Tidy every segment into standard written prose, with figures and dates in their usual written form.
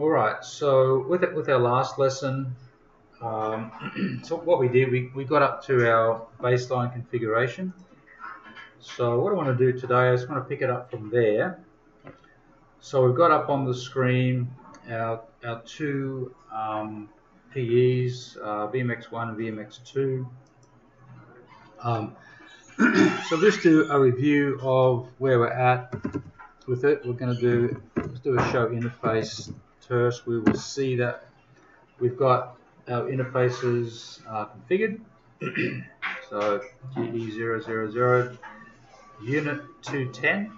All right. So with our last lesson, so what we did, we got up to our baseline configuration. So what I want to do today, I just want to pick it up from there. So we've got up on the screen our two PEs, VMX1 and VMX2. So let's do a review of where we're at with it. We're going to let's do a show interface first. We will see that we've got our interfaces configured. So GE000 unit 210,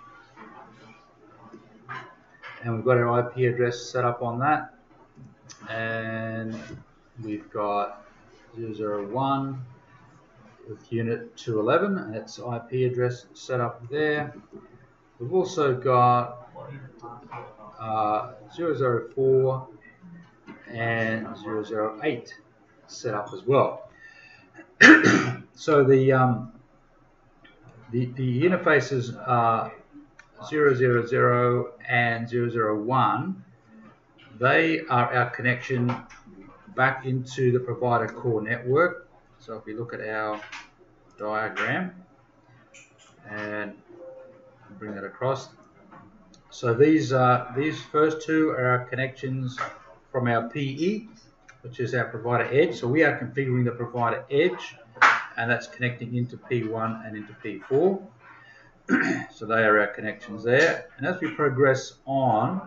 and we've got our IP address set up on that, and we've got 001 with unit 211 and its IP address set up there. We've also got 004 and 008 set up as well. So the interfaces are 000 and 001. They are our connection back into the provider core network. So if we look at our diagram and bring that across, so these first two are our connections from our PE, which is our provider edge. So we are configuring the provider edge, and that's connecting into P1 and into P4. So they are our connections there. And as we progress on,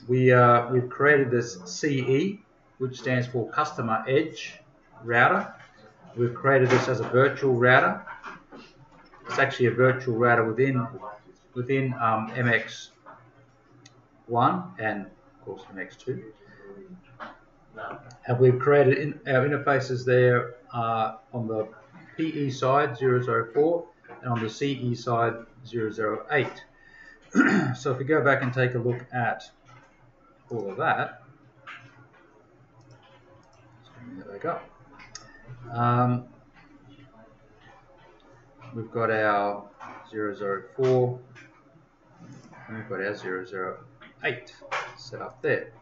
we've created this CE, which stands for Customer Edge Router. We've created this as a virtual router. It's actually a virtual router within MX1 and of course MX2. And we've created our interfaces there on the PE side 004 and on the CE side 008. So if we go back and take a look at all of that, there we go. We've got our 004 and we've got our 008 set up there.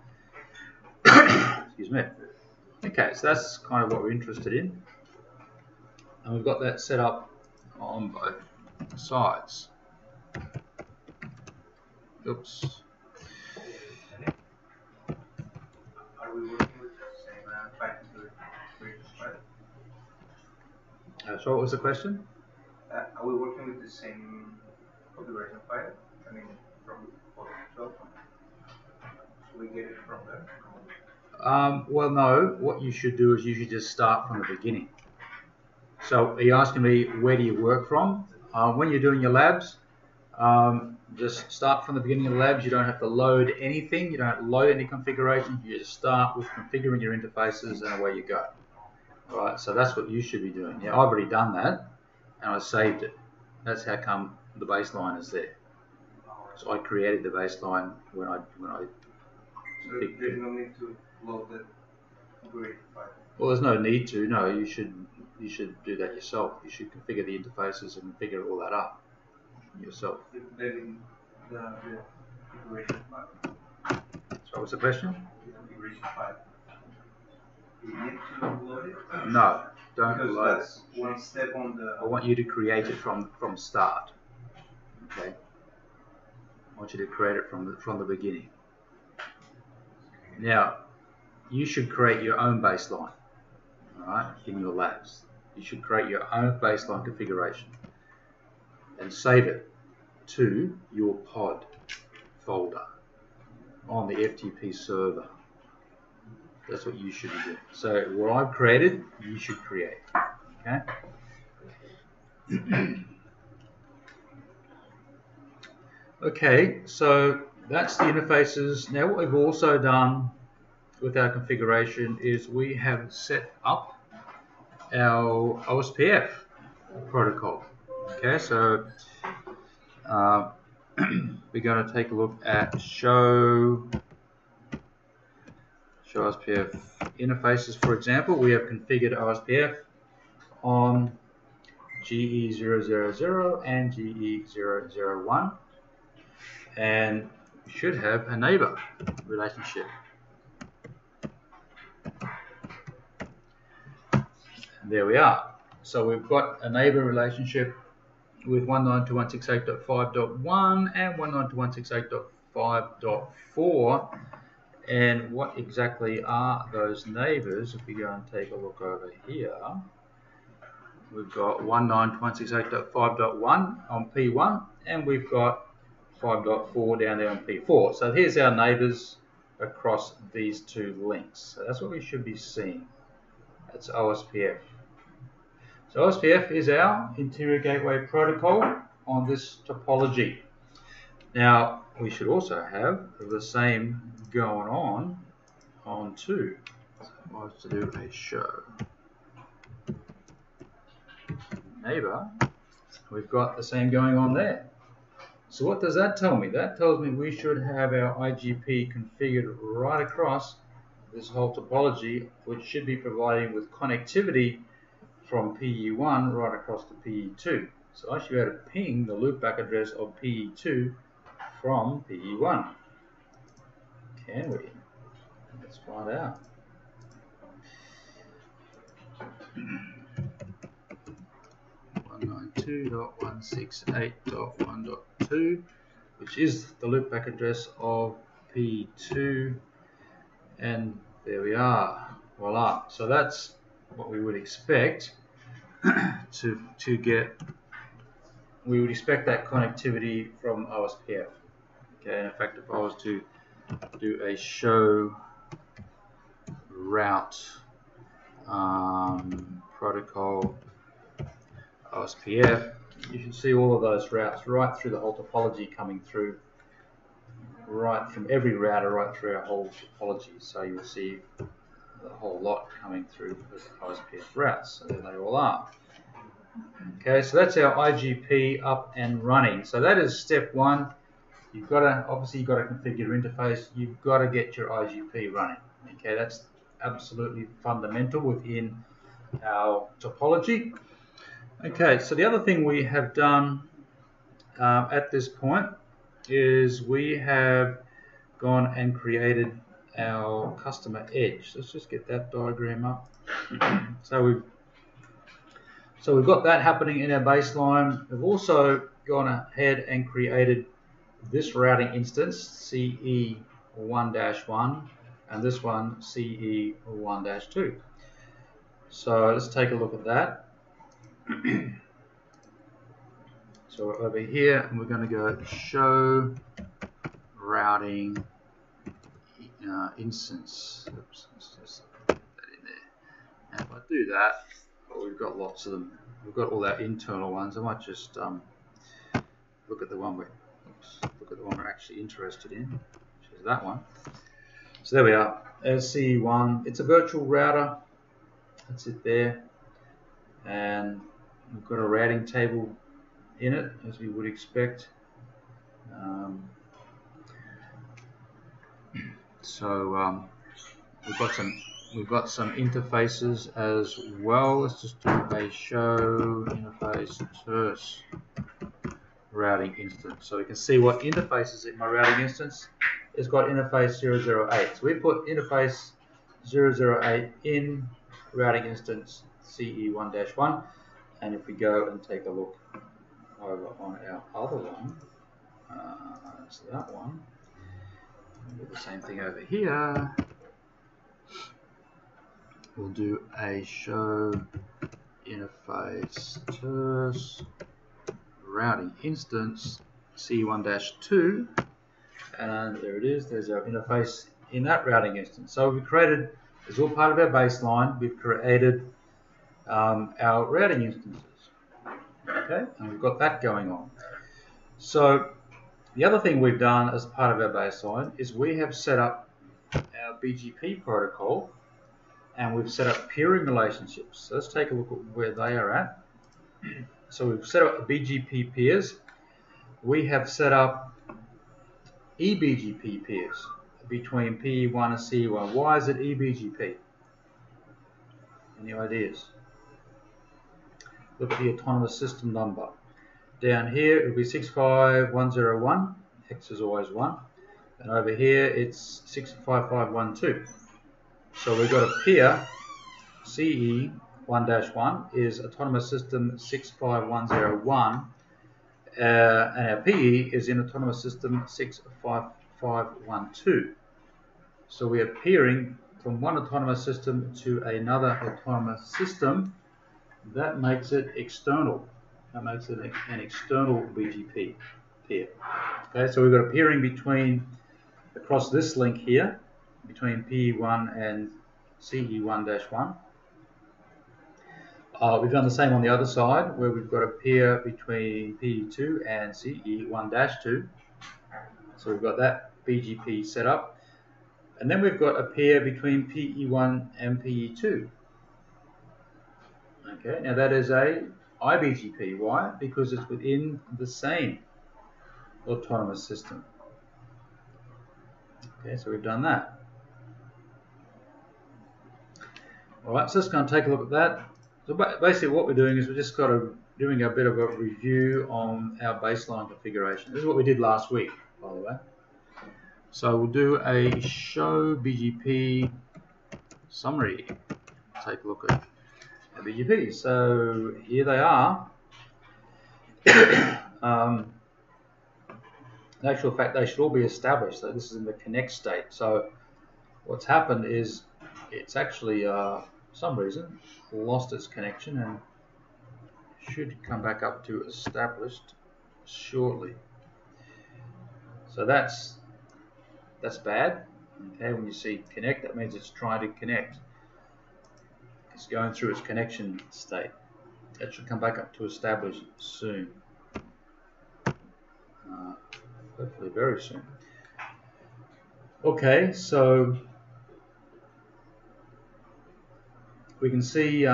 Excuse me. Okay, so that's kind of what we're interested in, and we've got that set up on both sides. Oops. Are we working with the same factory? So what was the question? Are we working with the same configuration file? I mean, from Photoshop? So we get it from there? Well, no. What you should do is you should just start from the beginning. So are you asking me where do you work from? When you're doing your labs, just start from the beginning of the labs. You don't have to load anything. You don't have to load any configuration. You just start with configuring your interfaces and away you go. Right, so that's what you should be doing. Yeah, I've already done that and I saved it. That's how come the baseline is there. So I created the baseline when I So there's no need to load the configuration file. Well, there's no need to. No, you should do that yourself. You should configure the interfaces and figure all that up yourself. Then the configuration file. So what's the question? The configuration file. You need to load it? No, don't because load that's one step on the... I want you to create it from start. Okay. I want you to create it from the beginning. Now, you should create your own baseline. All right, in your labs, you should create your own baseline configuration and save it to your pod folder on the FTP server. That's what you should be doing. So what I've created, you should create. Okay. Okay, so that's the interfaces. Now what we've also done with our configuration is we have set up our OSPF protocol. Okay, so we're going to take a look at show OSPF interfaces. For example, we have configured OSPF on GE000 and GE001, and we should have a neighbor relationship There we are. So we've got a neighbor relationship with 192.168.5.1 and 192.168.5.4. And what exactly are those neighbors? If we go and take a look over here, we've got 192.168.5.1 on P1, and we've got 5.4 down there on P4. So here's our neighbors across these two links. So that's what we should be seeing. That's OSPF. So OSPF is our interior gateway protocol on this topology. Now we should also have the same going on 2. So I want to do a show neighbor. We've got the same going on there. So what does that tell me? That tells me we should have our IGP configured right across this whole topology, which should be providing with connectivity from PE1 right across to PE2. So I should be able to ping the loopback address of PE2 from PE1. Can we? Let's find out. 192.168.1.2, which is the loopback address of P2, and there we are. Voila. So that's what we would expect to get. We would expect that connectivity from OSPF. Okay. In fact, if I was to do a show route protocol OSPF, you should see all of those routes right through the whole topology coming through, right from every router right through our whole topology. So you'll see the whole lot coming through as OSPF routes. So there they all are. Okay, so that's our IGP up and running. So that is step 1. You've got to configure your interface. You've got to get your IGP running. Okay, that's absolutely fundamental within our topology. Okay, so the other thing we have done at this point is we have gone and created our customer edge. Let's just get that diagram up. So we've got that happening in our baseline. We've also gone ahead and created this routing instance, CE1-1, and this one, CE1-2. So let's take a look at that. So we're over here, and we're going to go show routing instance. Oops, let's just put that in there. And if I do that, well, we've got lots of them. We've got all our internal ones. I might just look at the one we're actually interested in, which is that one. So there we are. There's CE1. It's a virtual router. That's it there. And we've got a routing table in it, as we would expect. We've got some interfaces as well. Let's just do a show interface terse routing instance, so we can see what interfaces in my routing instance. It's got interface 008. So we put interface 008 in routing instance CE1-1, and if we go and take a look over on our other one, that's that one. We'll do the same thing over here. We'll do a show interface terse routing instance CE1-2, and there it is. There's our interface in that routing instance. So we've created, as all part of our baseline, we've created our routing instances. Okay, and we've got that going on. So the other thing we've done as part of our baseline is we have set up our BGP protocol, and we've set up peering relationships. So let's take a look at where they are at. So we've set up BGP peers. We have set up eBGP peers between PE1 and CE1. Why is it eBGP? Any ideas? Look at the autonomous system number. Down here it will be 65101. X is always 1. And over here it's 65512. So we've got a peer CE 1-1 is Autonomous System 65101, and our PE is in Autonomous System 65512. So we are peering from one autonomous system to another autonomous system. That makes it external. That makes it an external BGP peer. Okay, so we've got a peering across this link here, between PE1 and CE1-1. We've done the same on the other side, where we've got a peer between PE2 and CE1-2. So we've got that BGP set up. And then we've got a peer between PE1 and PE2. Okay, now that is a iBGP. Why? Because it's within the same autonomous system. Okay, so we've done that. All right, so let's go and take a look at that. So basically what we're doing is we're just doing a bit of a review on our baseline configuration. This is what we did last week, by the way. So we'll do a show BGP summary. Take a look at our BGP. So here they are. In actual fact, they should all be established. So this is in the connect state. So what's happened is it's actually, for some reason, lost its connection and should come back up to established shortly. So that's bad. Okay, when you see connect, that means it's trying to connect. It's going through its connection state. That should come back up to established soon. Hopefully very soon. Okay, so we can see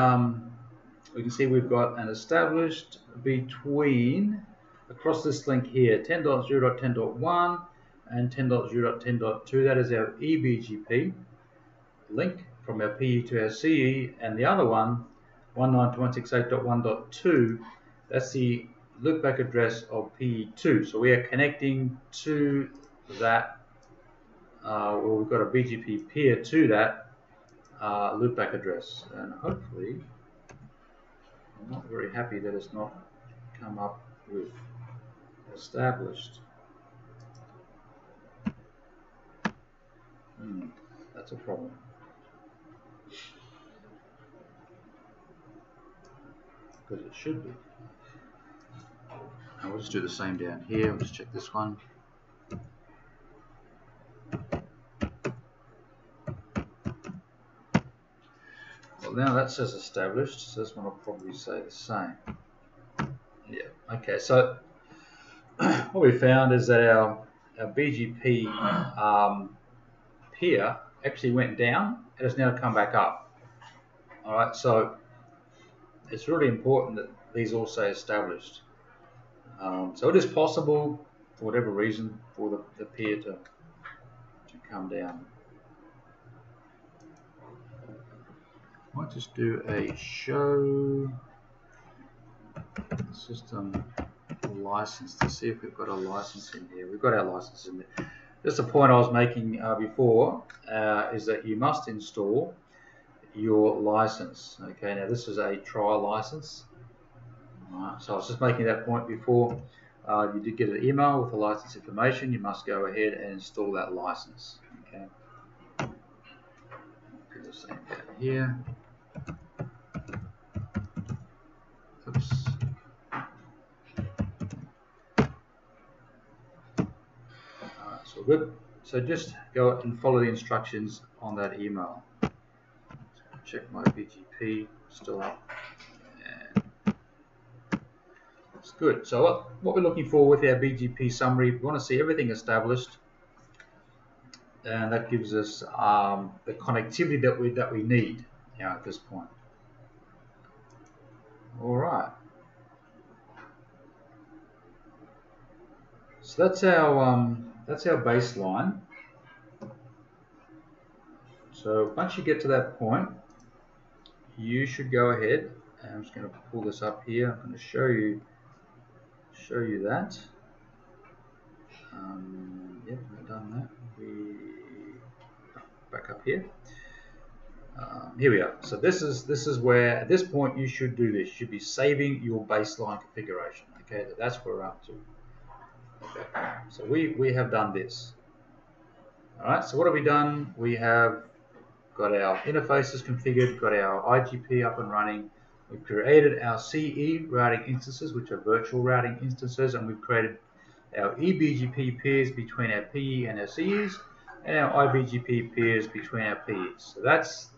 we've got an established between across this link here 10.0.10.1 and 10.0.10.2. That is our eBGP link from our PE to our CE, and the other one 192.168.1.2. that's the loopback address of PE2. So we are connecting to that. Well, we've got a BGP peer to that loopback address, and hopefully, I'm not very happy that it's not come up with established. That's a problem. Because it should be. And we'll just do the same down here. We'll just check this one. Well, now that says established, so this one will probably say the same. Yeah, okay, so what we found is that our BGP peer actually went down and has now come back up. All right, so it's really important that these all say established. So it is possible, for whatever reason, for the peer to come down. I might just do a show system license to see if we've got a license in here. We've got our license in there. Just a point I was making before is that you must install your license. Okay, now this is a trial license. So I was just making that point before. You did get an email with the license information. You must go ahead and install that license. Okay. Do the same down here. Oops. So good. So just go and follow the instructions on that email. Check my BGP, still up. It's good. So what we're looking for with our BGP summary, we want to see everything established, and that gives us the connectivity that we need at this point. All right. So that's our baseline. So once you get to that point, you should go ahead. And I'm just going to pull this up here. I'm going to show you that. Yep, I've done that. Back up here. Here we are. So this is where at this point you should do this. You should be saving your baseline configuration. Okay, that's where we're up to. Okay, so we have done this. All right. So what have we done? We have got our interfaces configured, got our IGP up and running. We've created our CE routing instances, which are virtual routing instances, and we've created our eBGP peers between our PE and our CEs, and our IBGP peers between our PEs. So that's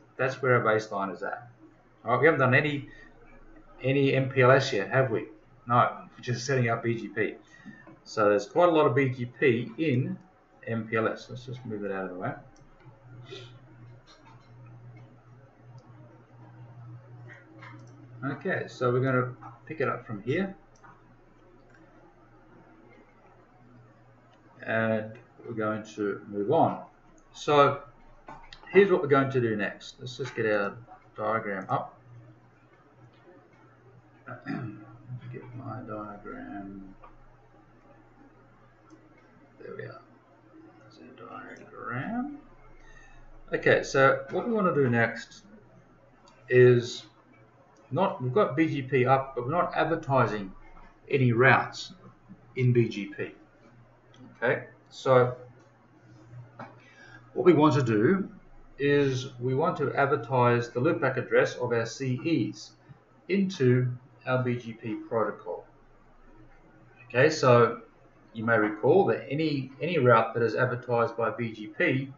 where our baseline is at. All right, we haven't done any MPLS yet, have we? No, we're just setting up BGP. So there's quite a lot of BGP in MPLS. Let's just move it out of the way. Okay, so we're going to pick it up from here. And we're going to move on. So here's what we're going to do next. Let's just get our diagram up. Get my diagram. There we are. There's our diagram. Okay, so what we want to do next is we've got BGP up, but we're not advertising any routes in BGP. Okay, so what we want to do is we want to advertise the loopback address of our CEs into our BGP protocol. Okay, so you may recall that any route that is advertised by BGP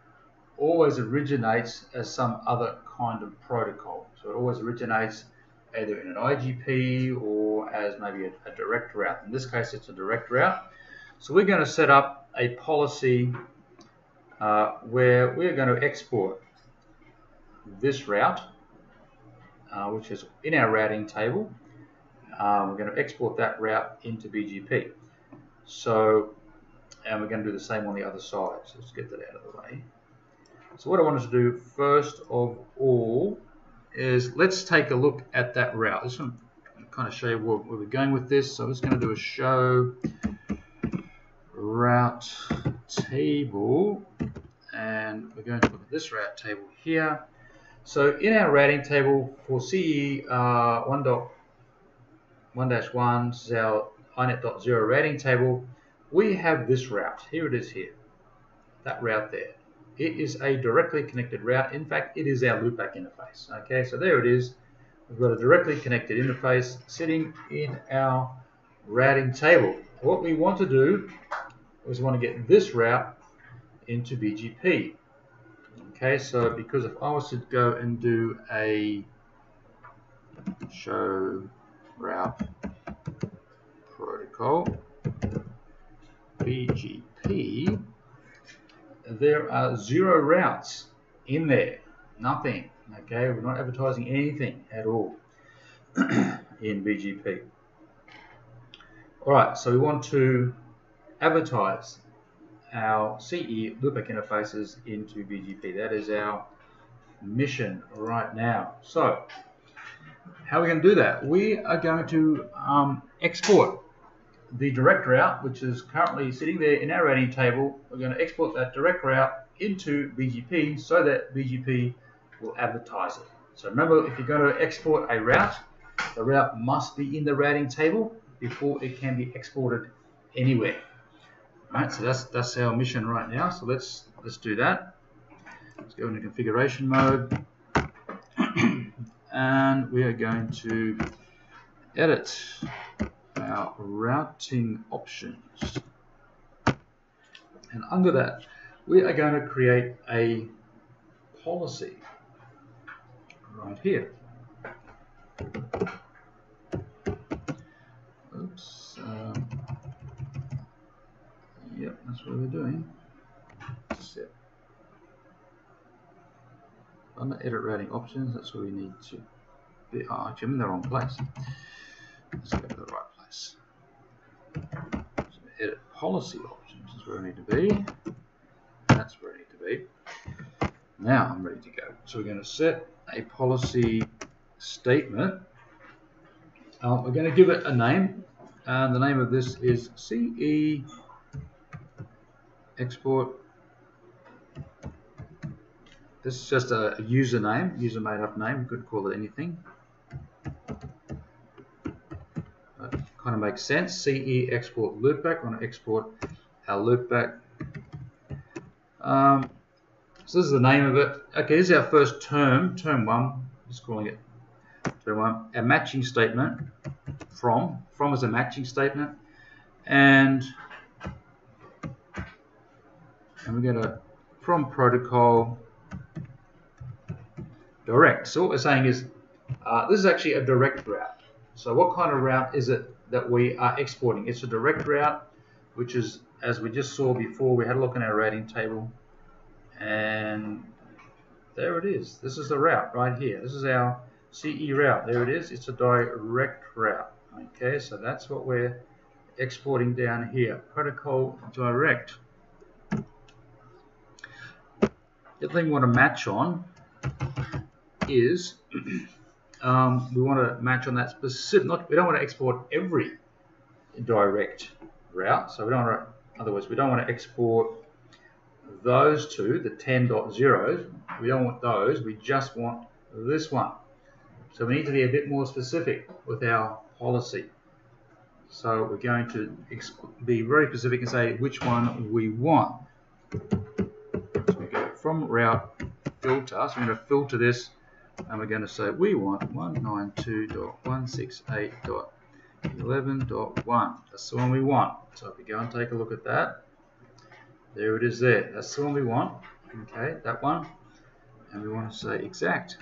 always originates as some other kind of protocol. So it always originates either in an IGP or as maybe a direct route. In this case, it's a direct route. So we're going to set up a policy where we're going to export this route, which is in our routing table. We're going to export that route into BGP. So, and we're going to do the same on the other side. So let's get that out of the way. So what I wanted to do first of all is let's take a look at that route. I just want to kind of show you where we're going with this. So I'm just going to do a show route table, and we're going to look at this route table here. So in our routing table for CE 1.1-1, this is our inet.0 routing table, we have this route. Here it is here, that route there. It is a directly connected route. In fact, it is our loopback interface. Okay, so there it is. We've got a directly connected interface sitting in our routing table. What we want to do is we want to get this route into BGP. Okay, so because if I was to go and do a show route protocol BGP, there are 0 routes in there, nothing. Okay, we're not advertising anything at all in BGP. All right, so we want to advertise our CE loopback interfaces into BGP. That is our mission right now. So how are we going to do that? We are going to export the direct route, which is currently sitting there in our routing table. We're going to export that direct route into BGP so that BGP will advertise it. So remember, if you're going to export a route, the route must be in the routing table before it can be exported anywhere. Right, so that's our mission right now. So let's do that. Let's go into configuration mode, and we are going to edit our routing options. And under that, we are going to create a policy right here. Oops. Yep, that's what we're doing. Set. Under edit routing options, that's where we need to be. Oh, actually, I'm in the wrong place. Let's go to the right place. So edit policy options is where I need to be. That's where I need to be. Now I'm ready to go. So we're going to set a policy statement. We're going to give it a name, and the name of this is CE export This is just a username, user made up name. You could call it anything. That kind of makes sense. CE export loopback. I want to export our loopback. So this is the name of it. Okay, this is our first term, term 1. Just calling it term 1. A matching statement. From is a matching statement, and we're going to from protocol direct. So what we're saying is this is actually a direct route. So what kind of route is it that we are exporting? It's a direct route, which is, as we just saw before, we had a look in our routing table, and there it is. This is the route right here. This is our CE route. There it is. It's a direct route. Okay, so that's what we're exporting down here. Protocol direct. The thing we want to match on is we want to match on that specific. We don't want to export every direct route. So we don't want to. In other words, we don't want to export those two, the 10.0s. We don't want those. We just want this one. So we need to be a bit more specific with our policy. So we're going to be very specific and say which one we want. So we go from route filter. So we're going to filter this, and we're going to say we want 192.168.11.1. That's the one we want. So if we go and take a look at that, there it is there. That's the one we want. Okay, that one. And we want to say exact.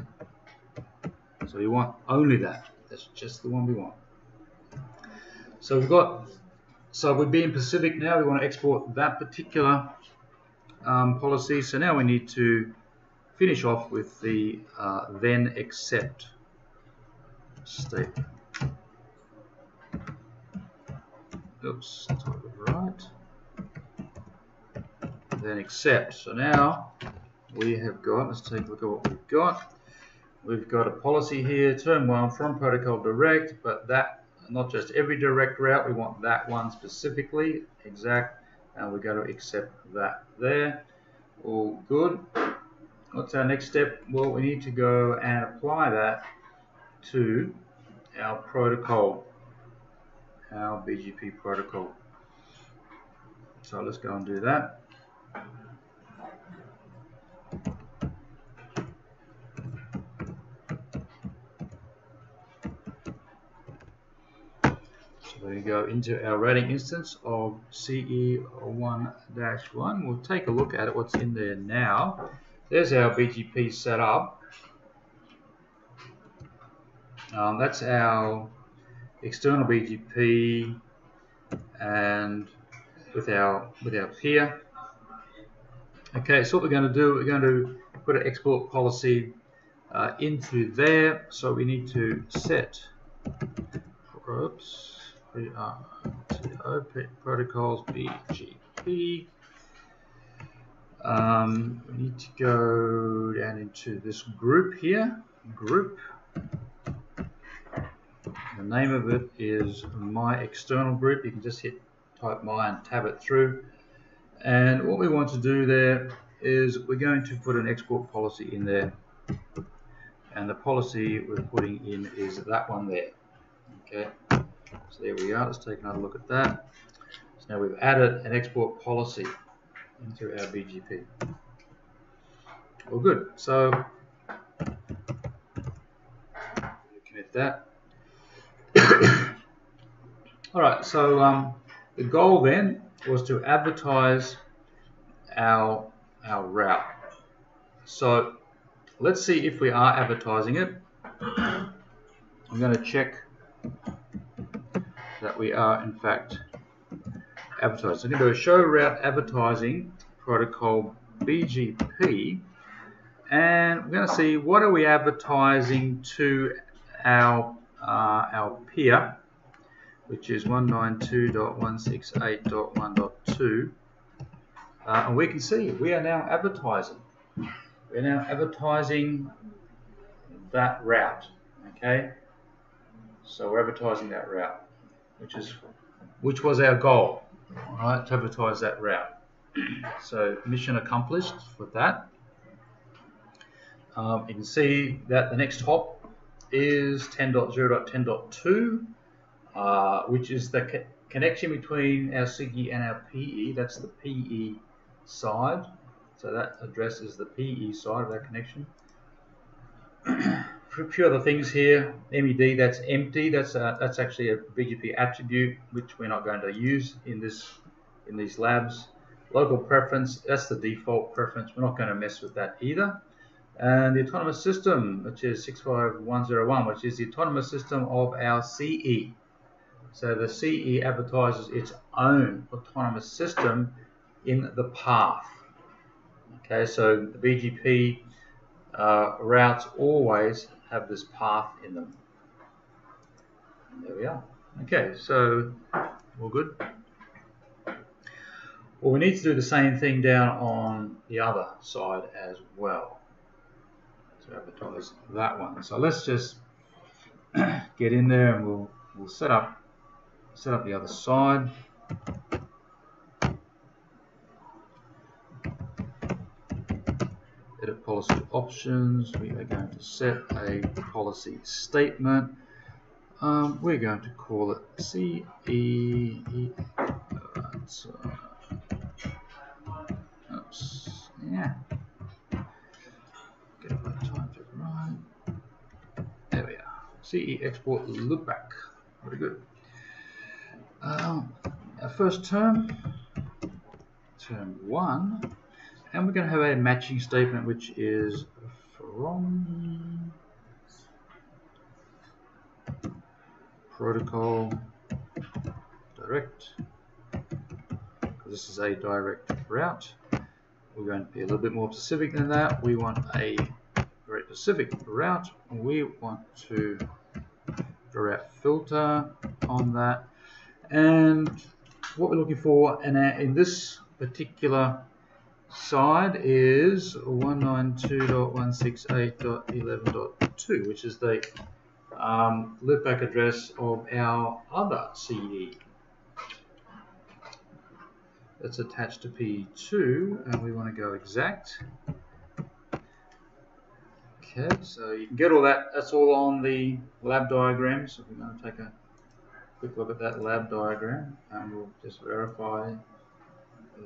So we want only that. That's just the one we want. So we're being specific now. We want to export that particular policy. So now we need to finish off with the then accept statement. Oops, type it right. Then accept. So now we have got, let's take a look at what we've got. We've got a policy here, term 1 from protocol direct, but that, not just every direct route, we want that one specifically, exact, and we're going to accept that there. All good. What's our next step? Well, we need to go and apply that to our protocol, our BGP protocol. So let's go and do that. We go into our routing instance of CE1-1. We'll take a look at it, what's in there now. There's our BGP set up. That's our external BGP, and with our peer. Okay, so what we're going to do, we're going to put an export policy into there. So we need to set. Oops. Protocols BGP. We need to go down into this group here. Group. The name of it is my external group. You can just type my and tab it through. And what we want to do there is we're going to put an export policy in there. And the policy we're putting in is that one there. Okay. So there we are. Let's take another look at that. So now we've added an export policy into our BGP. All good. So commit that. All right. So the goal then was to advertise our route. So let's see if we are advertising it. I'm going to check that we are in fact advertising. So I'm going to do a show route advertising protocol BGP, and we're going to see what are we advertising to our peer, which is 192.168.1.2, and we can see we are now advertising. We're now advertising that route. Okay, so we're advertising that route, which was our goal, all right, to advertise that route. So mission accomplished with that. you can see that the next hop is 10.0.10.2, which is the connection between our SIGI and our PE. That's the PE side. So that addresses the PE side of that connection. For a few other things here, MED, that's empty. That's actually a BGP attribute which we're not going to use in these labs. Local preference, that's the default preference. We're not going to mess with that either. And the autonomous system, which is 65101, which is the autonomous system of our CE. So the CE advertises its own autonomous system in the path. Okay, so the BGP routes always have this path in them. And there we are. Okay, so all good. Well, we need to do the same thing down on the other side as well to advertise that one. So let's just get in there and we'll set up the other side. Edit policy options. We are going to set a policy statement. We're going to call it CE. Oops. Yeah. Get that time to right. There we are. CE export loopback. Very good. Our first term 1, and we're going to have a matching statement which is from protocol direct. This is a direct route. We're going to be a little bit more specific than that. We want a very specific route. We want to draw out filter on that. And what we're looking for in this particular side is 192.168.11.2, which is the loopback address of our other CE. That's attached to P2, and we want to go exact. Okay, so you can get all that. That's all on the lab diagram. So we're going to take a quick look at that lab diagram, and we'll just verify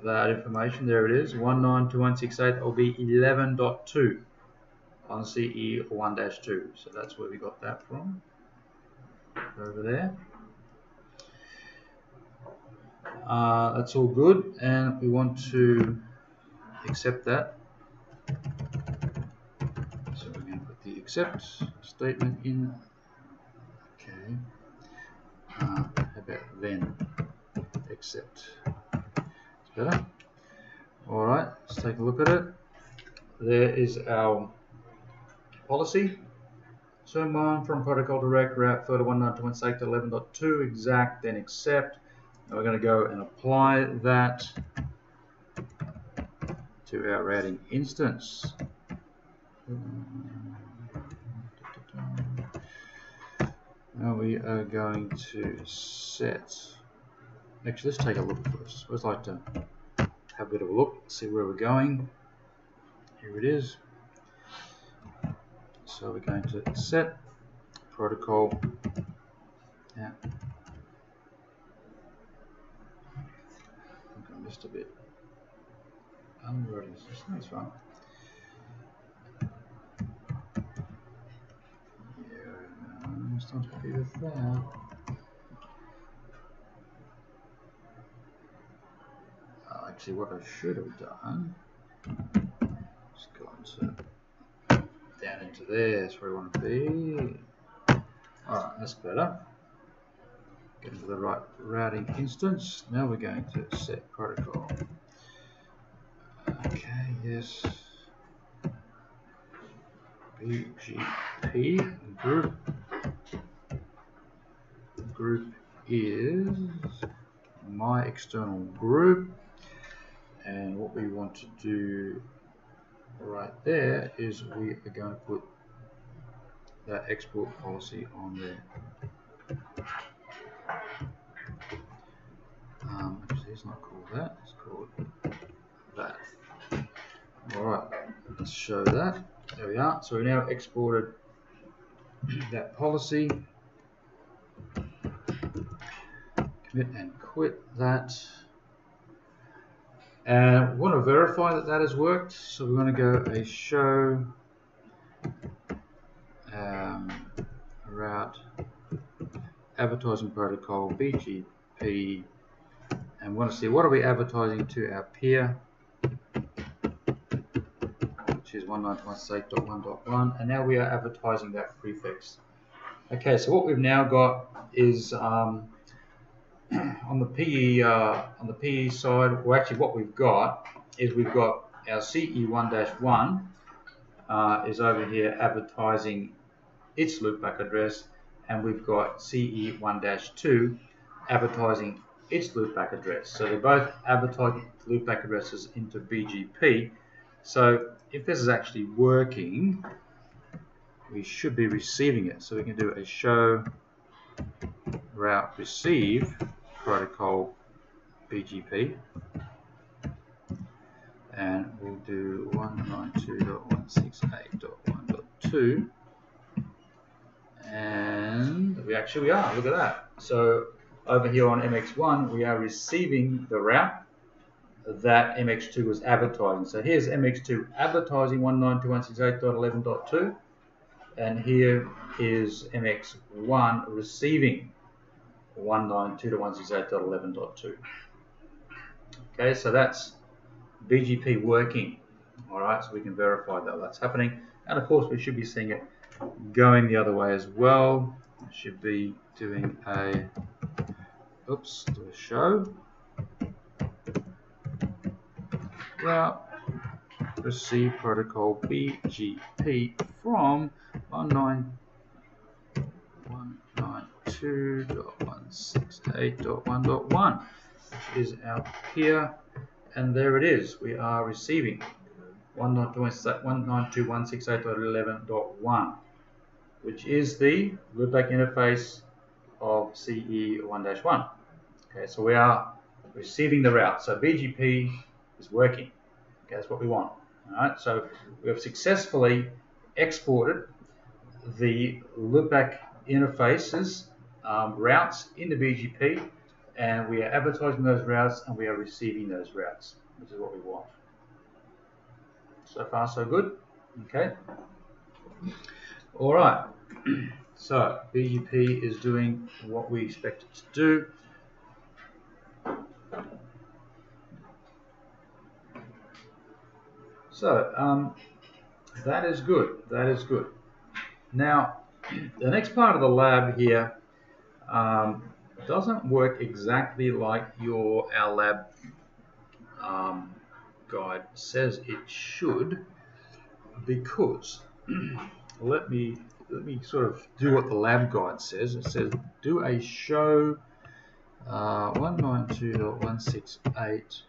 that information. There it is. 192.168 will be 11.2 on CE 1-2. So that's where we got that from. Over there. That's all good, and we want to accept that. So we're going to put the accept statement in. Okay. How about then accept? It's better. All right. Let's take a look at it. There is our policy. Term 1 from protocol direct route further 192.168 to 11.2 exact, then accept. And we're going to go and apply that to our routing instance. Now we are going to set. Actually, let's take a look first. I'd like to have a bit of a look, see where we're going. Here it is. So we're going to set protocol. Yeah. I think I missed a bit. Unrouting system, that's fine. Yeah, I'm starting to be with that. Actually, what I should have done is gone down into there. That's where we want to be. Alright, that's better. Get into the right routing instance. Now we're going to set protocol. Okay, yes. BGP group is my external group, and what we want to do right there is we are going to put that export policy on there. Actually, it's not called that, it's called that. Alright, let's show that. There we are. So we've now exported that policy. Commit and quit that. And we want to verify that that has worked. So we're going to go a show route advertising protocol BGP, and we want to see what are we advertising to our peer, which is 192.168.1.1, and now we are advertising that prefix. Okay, so what we've now got is on the PE side, well, actually what we've got is we've got our CE1-1 is over here advertising its loopback address, and we've got CE1-2 advertising its loopback address. So they're both advertising loopback addresses into BGP. So if this is actually working, we should be receiving it. So we can do a show route receive protocol BGP, and we'll do 192.168.1.2, and we actually are. Look at that. So over here on MX1, we are receiving the route that MX2 was advertising. So here's MX2 advertising 192.168.11.2, and here is MX1 receiving 192.168.11.2. Okay, so that's BGP working. All right, so we can verify that that's happening, and of course we should be seeing it going the other way as well. I should be doing a show route receive protocol BGP from 192.168.1.1, which is our peer, and there it is. We are receiving 192.168.11.1, which is the loopback interface of CE1-1. Okay, so we are receiving the route. So BGP is working. Okay, that's what we want. All right, so we have successfully exported the loopback interfaces routes into BGP, and we are advertising those routes, and we are receiving those routes, which is what we want. So far, so good. Okay. All right. So BGP is doing what we expect it to do. So that is good. That is good. Now, the next part of the lab here doesn't work exactly like our lab guide says it should, because let me sort of do what the lab guide says. It says do a show 192.168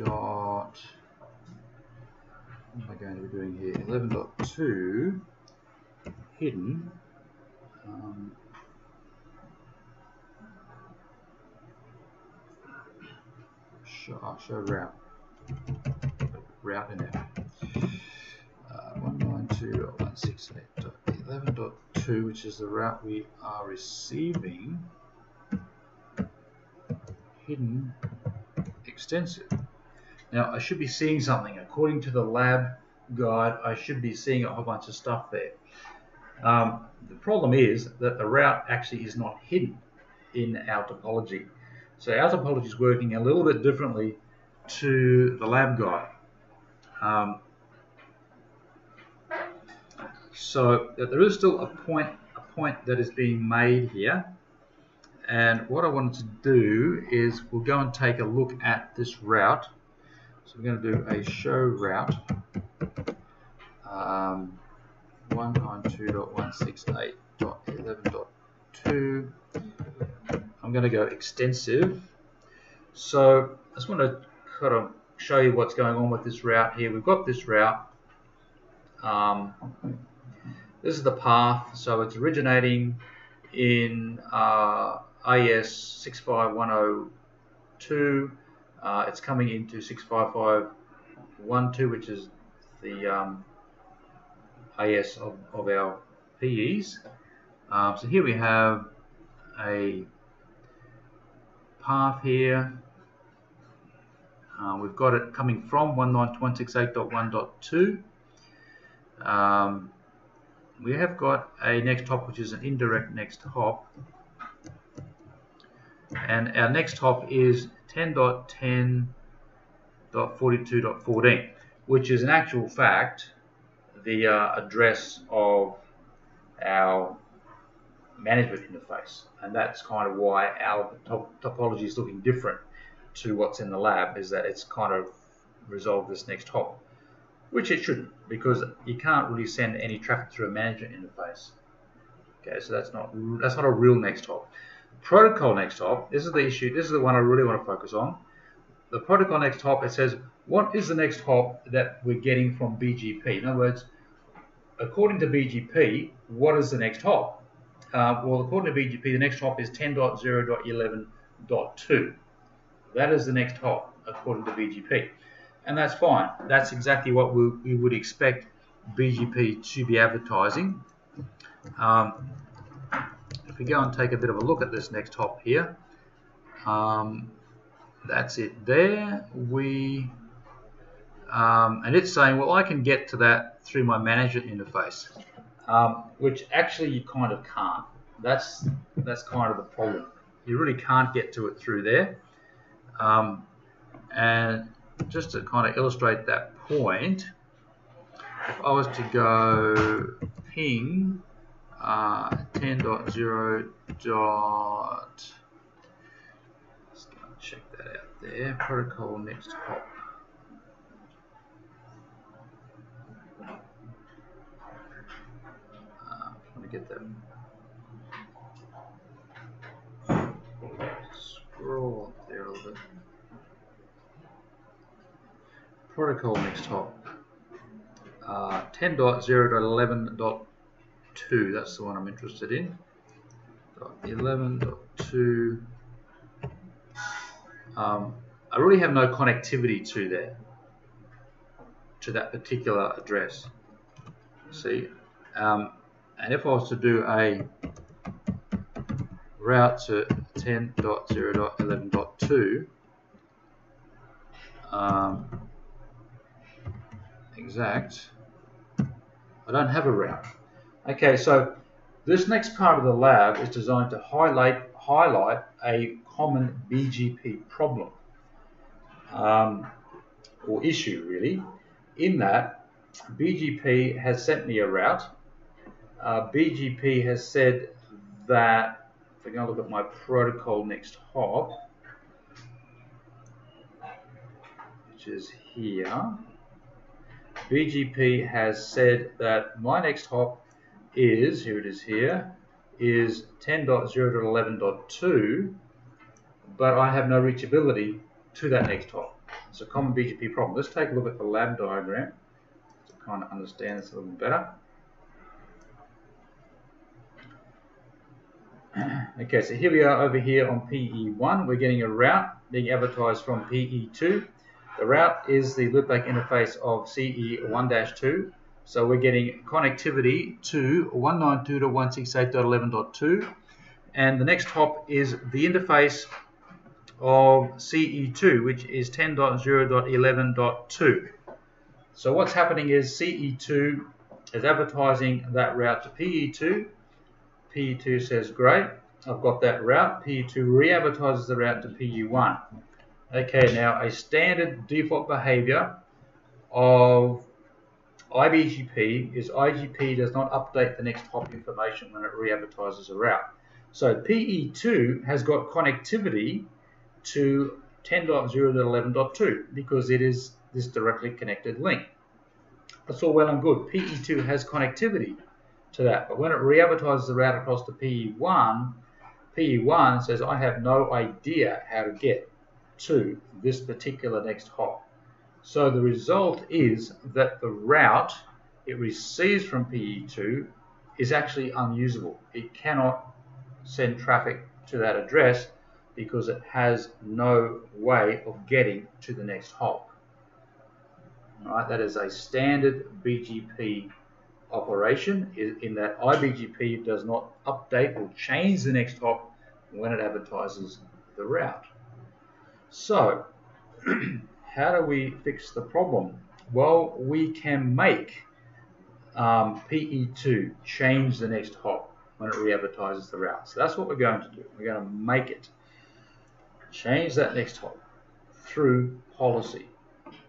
dot, what am I going to be doing here? 11.2 hidden show route in there. 192.168.11.2, which is the route we are receiving, hidden extensive. Now I should be seeing something. According to the lab guide, I should be seeing a whole bunch of stuff there. The problem is that the route actually is not hidden in our topology. So our topology is working a little bit differently to the lab guide. So there is still a point that is being made here, and what I wanted to do is we'll go and take a look at this route. So we're going to do a show route 192.168.11.2. I'm going to go extensive. So I just want to kind of show you what's going on with this route here. We've got this route. This is the path, so it's originating in AS 65102. It's coming into 65512, which is the AS of our PEs. So here we have a path here. We've got it coming from 192.168.1.2. We have got a next hop, which is an indirect next hop, and our next hop is 10.10.42.14, which is in actual fact the address of our management interface, and that's kind of why our topology is looking different to what's in the lab, is that it's kind of resolved this next hop, which it shouldn't, because you can't really send any traffic through a management interface. Okay, so that's not a real next hop. Protocol next hop, this is the issue, this is the one I really want to focus on. The protocol next hop, it says, what is the next hop that we're getting from BGP? In other words, according to BGP, what is the next hop? Well, according to BGP, the next hop is 10.0.11.2. That is the next hop, according to BGP. And that's fine. That's exactly what we would expect BGP to be advertising. If we go and take a bit of a look at this next hop here, that's it there. And it's saying, well, I can get to that through my management interface, which actually you kind of can't. That's kind of the problem. You really can't get to it through there. And just to kind of illustrate that point, if I was to go ping 10.0. Let's go and check that out there. Protocol next hop. Trying to get that. Scroll up there a little bit. Protocol next hop. 10.0.11.2. That's the one I'm interested in. 11.2. I really have no connectivity to there, to that particular address. See, and if I was to do a route to 10.0.11.2, exact, I don't have a route. Okay, so this next part of the lab is designed to highlight a common BGP problem, or issue really, in that BGP has sent me a route. BGP has said that, if we're going to look at my protocol next hop, which is here, BGP has said that my next hop is, here it is here, is 10.0.11.2, but I have no reachability to that next hop. It's a common BGP problem. Let's take a look at the lab diagram to kind of understand this a little better. Okay, so here we are over here on PE1. We're getting a route being advertised from PE2. The route is the loopback interface of CE1-2. So we're getting connectivity to 192.168.11.2. And the next hop is the interface of CE2, which is 10.0.11.2. So what's happening is CE2 is advertising that route to PE2. PE2 says, great, I've got that route. PE2 re-advertises the route to PE1. Okay, now a standard default behavior of iBGP is IGP does not update the next hop information when it re-advertises a route. So PE2 has got connectivity to 10.0.11.2 because it is this directly connected link. That's all well and good. PE2 has connectivity to that, but when it re-advertises the route across to PE1, PE1 says I have no idea how to get to this particular next hop. So the result is that the route it receives from PE2 is actually unusable. It cannot send traffic to that address because it has no way of getting to the next hop. All right, that is a standard BGP operation in that iBGP does not update or change the next hop when it advertises the route. So, how do we fix the problem? Well, we can make PE2 change the next hop when it re-advertises the route. So that's what we're going to do. We're going to make it change that next hop through policy.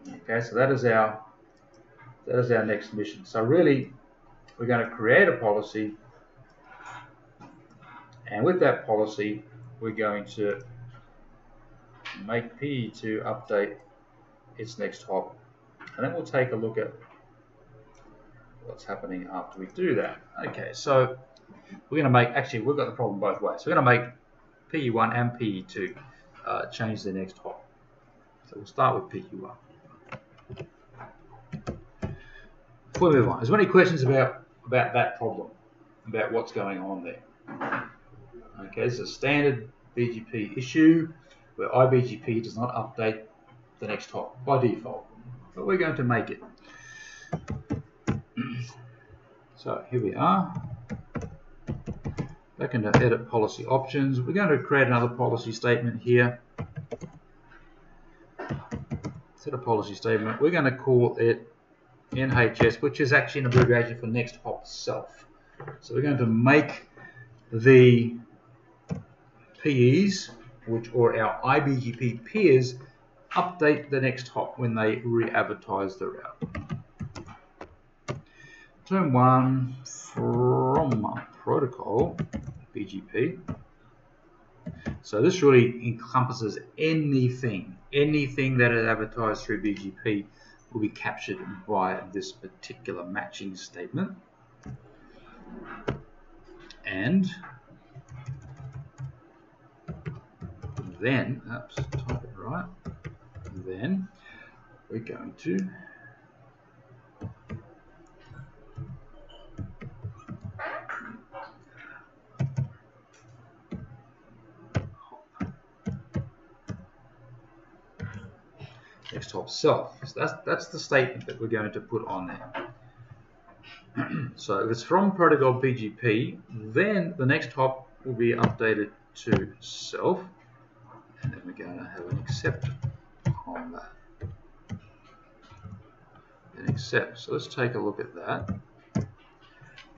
Okay, so that is our next mission. So really, we're going to create a policy, and with that policy, we're going to make PE2 update its next hop, and then we'll take a look at what's happening after we do that. Okay, so we're going to make, actually we've got the problem both ways. So we're going to make PE1 and PE2 change the next hop. So we'll start with PE1. Before we move on, is there any questions about that problem, about what's going on there? Okay, this is a standard BGP issue where iBGP does not update the next hop by default, but we're going to make it. So here we are, back into edit policy options. We're going to create another policy statement here. Set a policy statement. We're going to call it NHS, which is actually an abbreviation for next hop self. So we're going to make the PEs, or our iBGP peers, update the next hop when they re-advertise the route. Term 1 from protocol BGP. So this really encompasses anything that is advertised through BGP will be captured by this particular matching statement. And then, oops, type it right. Then we're going to next hop self. So that's the statement that we're going to put on there. So if it's from protocol BGP, then the next hop will be updated to self, and then we're going to have an accept on that. An accept. So let's take a look at that.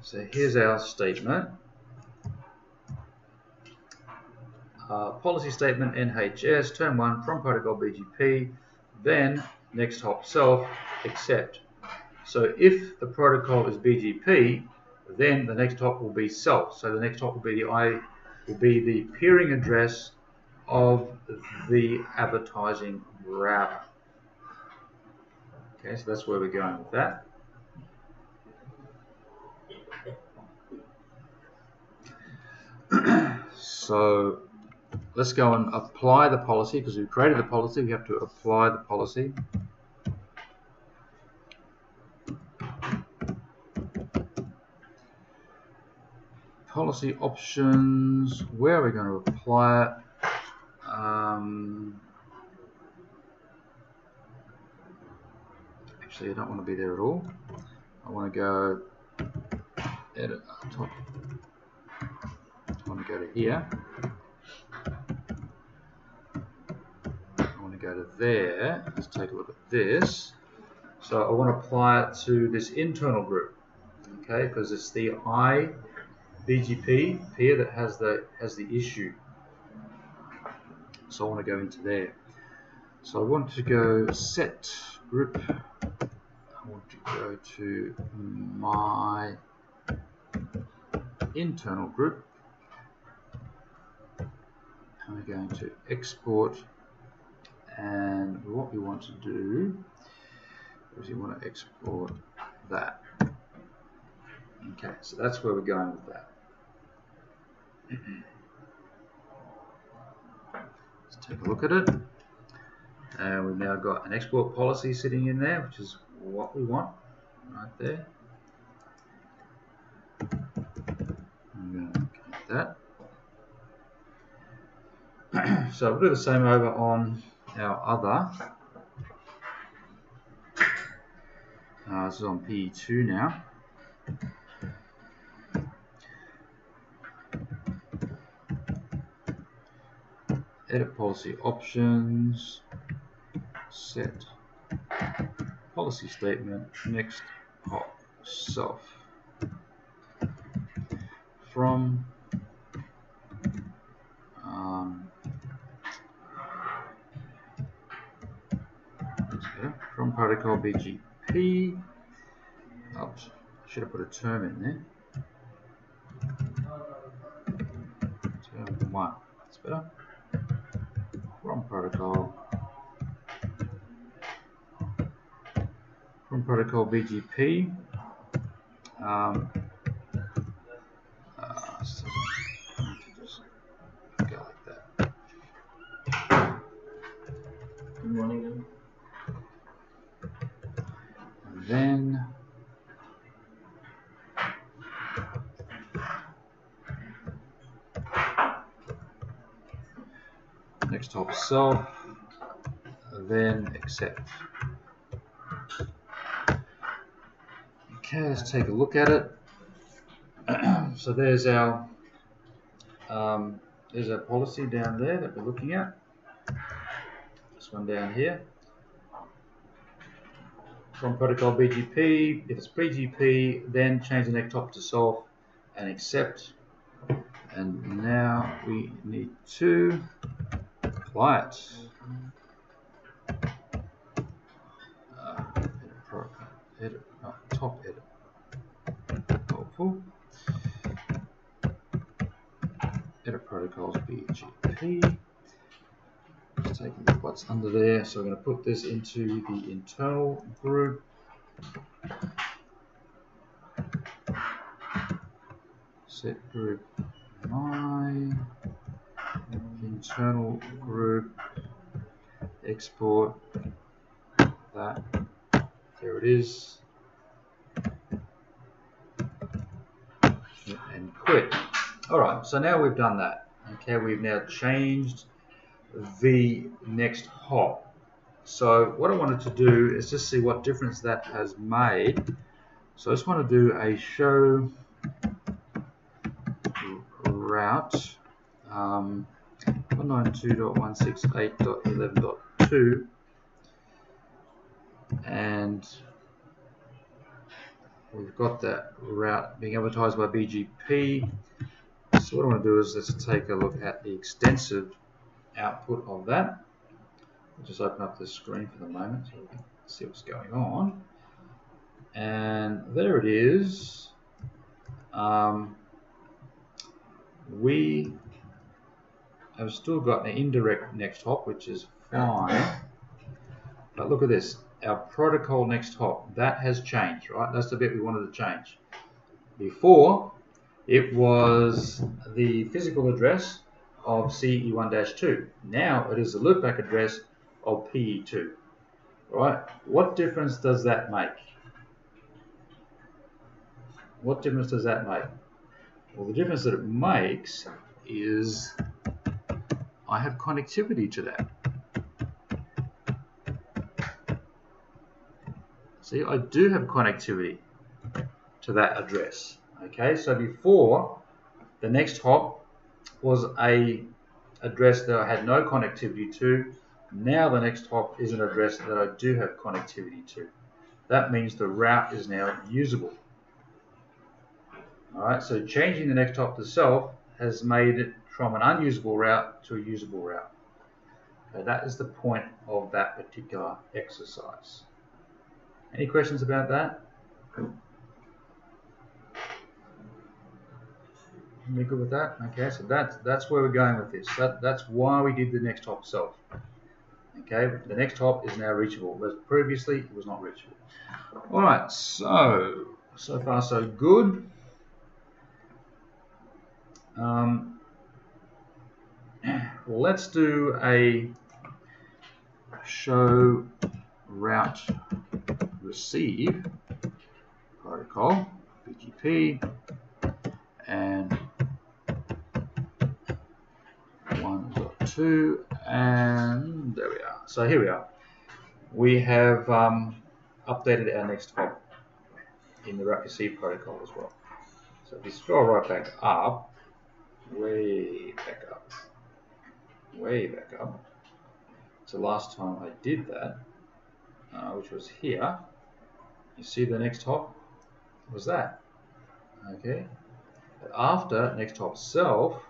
So here's our statement. Policy statement NHS, term 1 from protocol BGP, then next hop self, accept. So if the protocol is BGP, then the next hop will be self. So the next hop will be the peering address of the advertising router. Okay, so that's where we're going with that. So let's go and apply the policy, because we've created the policy, we have to apply the policy. Policy options, where are we going to apply it? Actually, I don't want to be there at all. I want to go edit up top. I want to go to here. I want to go to there. Let's take a look at this. So I want to apply it to this internal group, okay? Because it's the iBGP peer that has the issue. So I want to go into there. So I want to go set group. I want to go to my internal group. And we're going to export, and what we want to do is we want to export that. Okay, so that's where we're going with that. Let's take a look at it. And we've now got an export policy sitting in there, which is what we want right there. I'm going to connect that. So we'll do the same over on our other This is on PE2 now. Edit policy options, set policy statement, next hop self from protocol BGP. Oops, I should have put a term in there. Term 1. That's better. From protocol BGP. So just go like that. Good morning. And then next hop self, then accept. Okay, let's take a look at it. So there's our policy down there that we're looking at. This one down here. From protocol BGP, if it's BGP, then change the next hop to self and accept. And now we need to apply it. Top edit. Helpful. Edit protocols BGP. Let's take a look what's under there. So we're going to put this into the internal group. Set group my internal group. Export that. There it is. And quit. Alright, so now we've done that. Okay, we've now changed the next hop. So what I wanted to do is just see what difference that has made. So I just want to do a show route 192.168.11.2 and we've got that route being advertised by BGP. So what I want to do is let's take a look at the extensive output of that. I'll just open up the screen for the moment so we can see what's going on. And there it is. We have still got an indirect next hop, which is fine. But look at this. Our protocol next hop, that has changed, right? That's the bit we wanted to change. Before, it was the physical address of CE1-2. Now it is the loopback address of PE2. Right? What difference does that make? What difference does that make? Well, the difference that it makes is I have connectivity to that. See, I do have connectivity to that address. Okay, so before, the next hop was a address that I had no connectivity to. Now the next hop is an address that I do have connectivity to. That means the route is now usable. Alright, so changing the next hop to self has made it from an unusable route to a usable route. Okay, that is the point of that particular exercise. Any questions about that? You good with that? Okay, so that's where we're going with this. That's why we did the next hop self. Okay, the next hop is now reachable, whereas previously it was not reachable. Alright, so far so good. Let's do a show route receive protocol BGP and 1.2 and there we are. So here we are. We have updated our next hop in the wrap receive protocol as well. So if you scroll right back up, way back up, so last time I did that, which was here, you see the next hop was that. Okay, but after next hop self,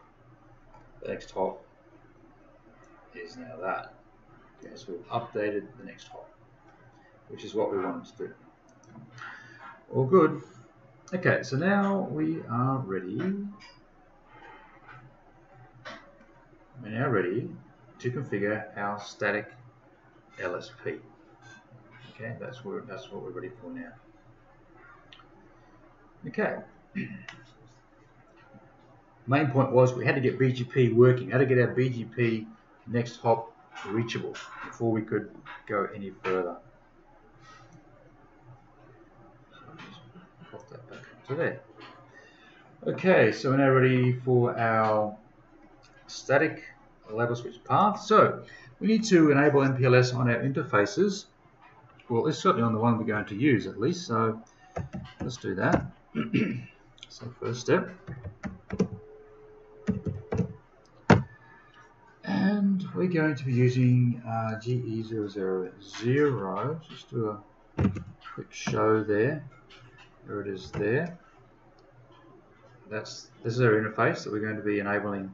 the next hop is now that. Okay, so we've updated the next hop, which is what we wanted to do. All good. Okay, so now we are ready. We're now ready to configure our static LSP. Okay, that's what we're ready for now. Okay. Main point was we had to get BGP working. How to get our BGP next hop reachable before we could go any further. So I'll just pop that back into there. Okay, so we're now ready for our static label switch path. So we need to enable MPLS on our interfaces. Well, it's certainly on the one we're going to use at least. So let's do that. So first step. And we're going to be using GE000. Just do a quick show there. There it is there. This is our interface that we're going to be enabling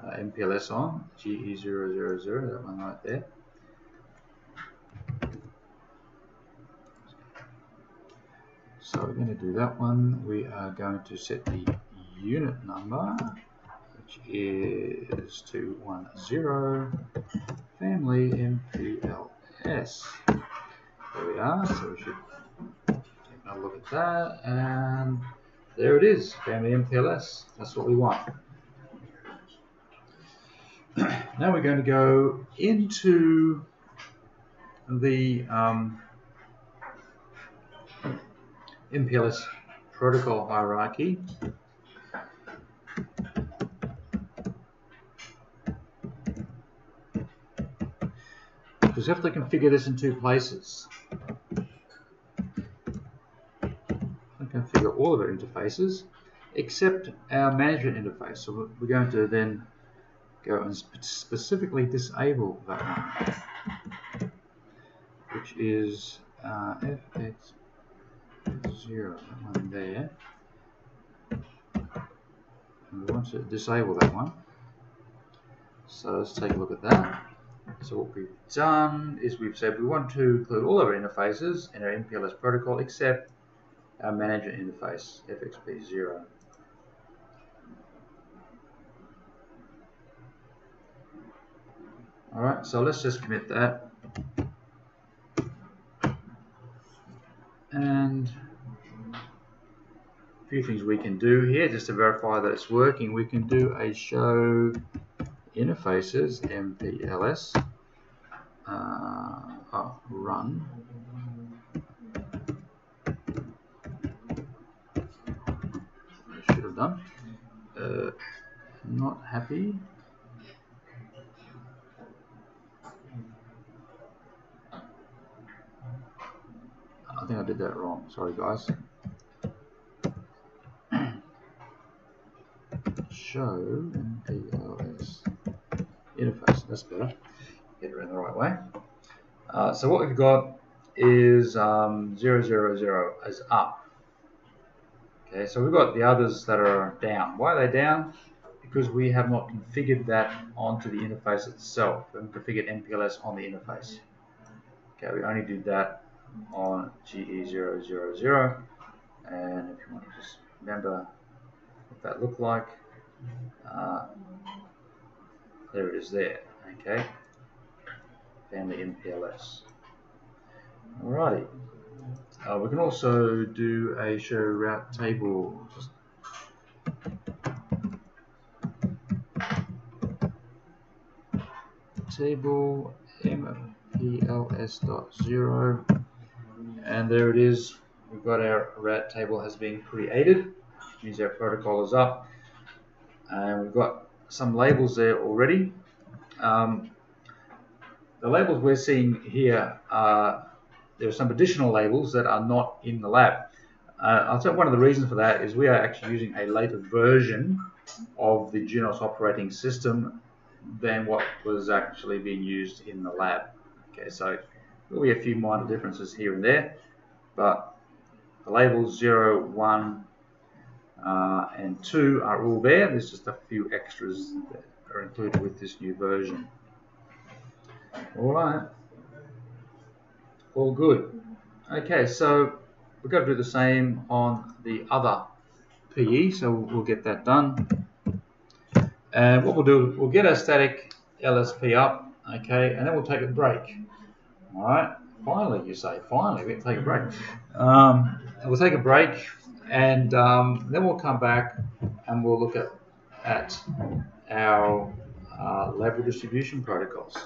MPLS on. GE000, that one right there. So we're going to do that one. We are going to set the unit number, which is 210 family MPLS. There we are. So we should take another look at that, and there it is, family MPLS. That's what we want. Now we're going to go into the MPLS protocol hierarchy. Because we have to configure this in two places. We configure all of our interfaces except our management interface. So we're going to then go and specifically disable that one, which is FX0, that one there. And we want to disable that one. So let's take a look at that. So what we've done is we've said we want to include all of our interfaces in our MPLS protocol except our management interface, FXP0. Alright, so let's just commit that. And a few things we can do here just to verify that it's working. We can do a show interfaces MPLS run. I should have done. Not happy. I think I did that wrong. Sorry, guys. Show MPLS interface. That's better. Get it in the right way. So what we've got is 000 as up. Okay, so we've got the others that are down. Why are they down? Because we have not configured that onto the interface itself. We haven't configured MPLS on the interface. Okay, we only did that on GE000. And if you want to just remember what that looked like, there it is there. Okay, family MPLS. Alrighty. We can also do a show route table. Table MPLS.0, and there it is. We've got our route table has been created, which means our protocol is up, and we've got some labels there already. The labels we're seeing here are there are some additional labels that are not in the lab. I'll say one of the reasons for that is we are actually using a later version of the Junos operating system than what was actually being used in the lab. Okay, so there'll be a few minor differences here and there, but the labels 0, 1, and 2 are all there. There's just a few extras that are included with this new version. All right, all good. Okay, so we've got to do the same on the other PE, so we'll get that done. And what we'll do, we'll get our static LSP up, okay, and then we'll take a break. All right, finally, you say, finally, we have to take a break. We'll take a break, and then we'll come back and we'll look at our level distribution protocols.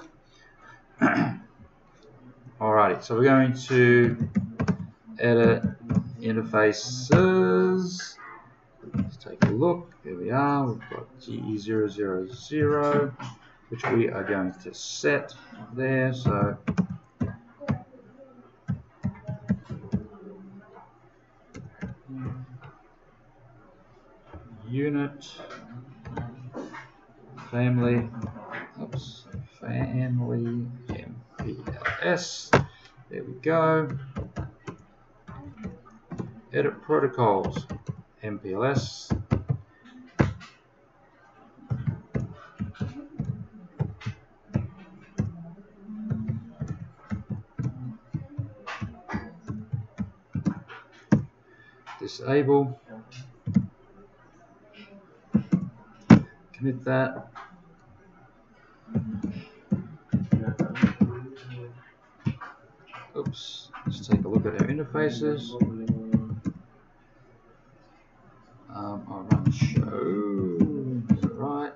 Alrighty, so we're going to edit interfaces. Let's take a look. Here we are. We've got GE000, which we are going to set there. So unit family, family MPLS. There we go. Edit protocols MPLS. Disable. Commit that. Oops. Let's take a look at our interfaces. I'll run show. Is it right?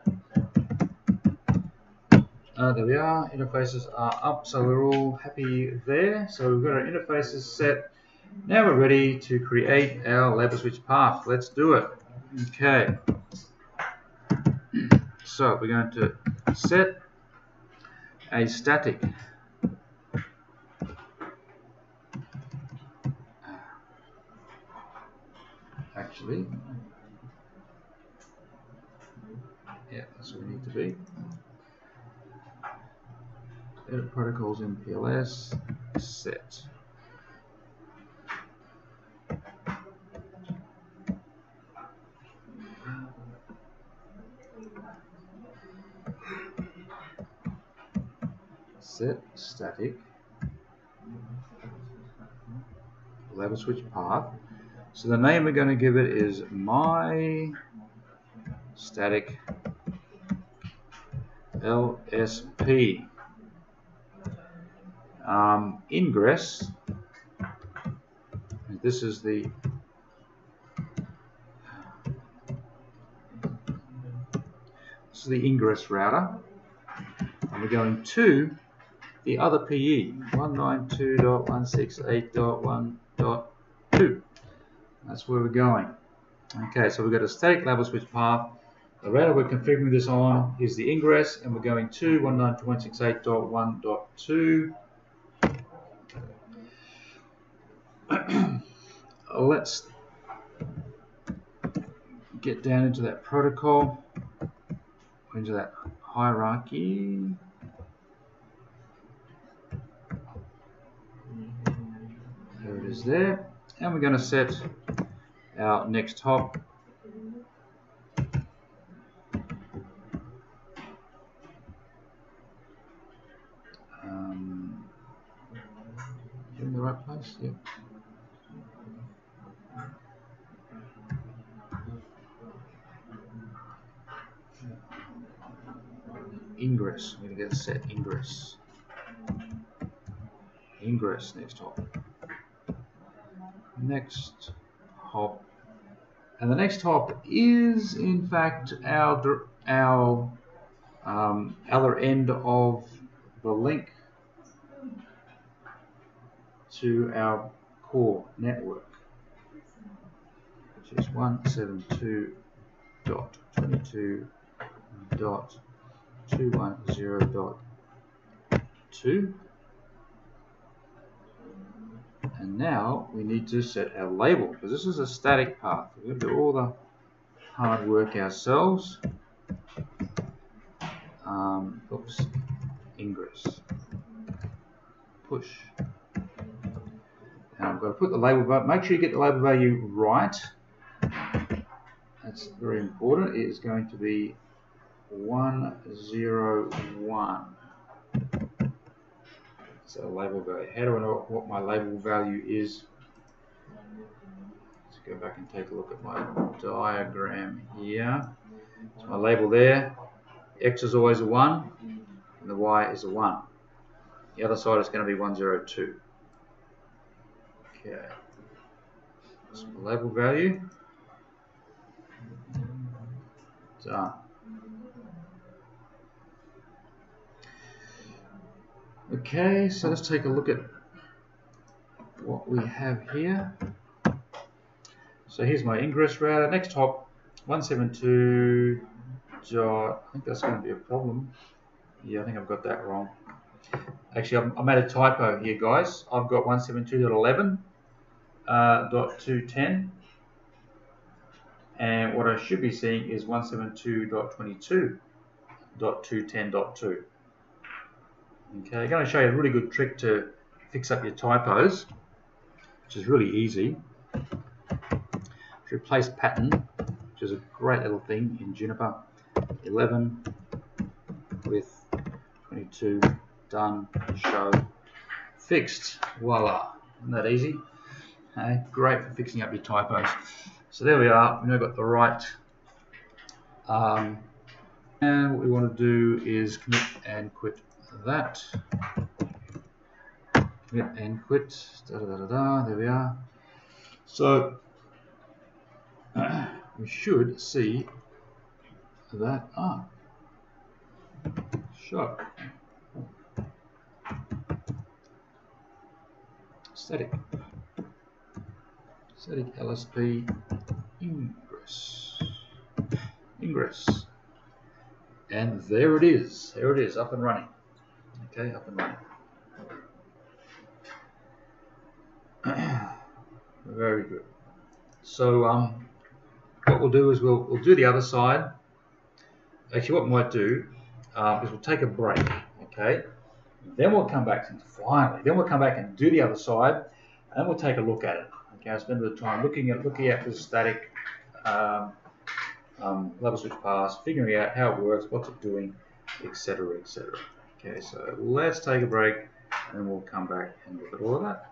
There we are. Interfaces are up, so we're all happy there. So we've got our interfaces set. Now we're ready to create our label switch path. Let's do it. Okay. So we're going to set a static actually, yeah, that's what we need to be. Edit protocols MPLS set. Set static label switch path. So the name we're going to give it is my static LSP. Ingress. This is the ingress router, and we're going to the other PE 192.168.1.2. That's where we're going. Okay, so we've got a static label switch path. The router we're configuring this on is the ingress, and we're going to 192.168.1.2. Let's get down into that protocol, into that hierarchy. There it is there. And we're going to set our next hop. In the right place? Yep. Ingress. I'm going to get set ingress. Ingress, next hop. Next hop. And the next hop is, in fact, our other end of the link to our core network, which is 172.22.210.2. And now we need to set our label, because this is a static path. We're going to do all the hard work ourselves. Oops, ingress, push. Now I've got to put the label value, make sure you get the label value right. That's very important. It is going to be 101. So label value. How do I know what my label value is? Let's go back and take a look at my diagram here. So my label there, X is always a 1, and the Y is a 1. The other side is going to be 102. Okay. That's my label value. Done. Okay, so let's take a look at what we have here. So here's my ingress router. Next hop, 172. I think that's going to be a problem. Yeah, I think I've got that wrong. Actually, I made a typo here, guys. I've got 172.11.210. And what I should be seeing is 172.22.210.2. Okay, I'm going to show you a really good trick to fix up your typos, which is really easy. Replace pattern, which is a great little thing in Juniper. 11 with 22, done, show, fixed, voila. Isn't that easy? Okay, great for fixing up your typos. So there we are, we've now got the right. And what we want to do is commit and quit that. Commit and quit, there we are. So we should see that show static LSP ingress, and there it is, up and running. Okay, up and running. Very good. So what we'll do is we'll do the other side. Actually, what we might do is we'll take a break, okay? Then we'll come back and we'll come back and do the other side, and we'll take a look at it. Okay, I'll spend a bit of time looking at the static level switch pass, figuring out how it works, what's it doing, etc., etc. Okay, so let's take a break, and then we'll come back and look at all of that.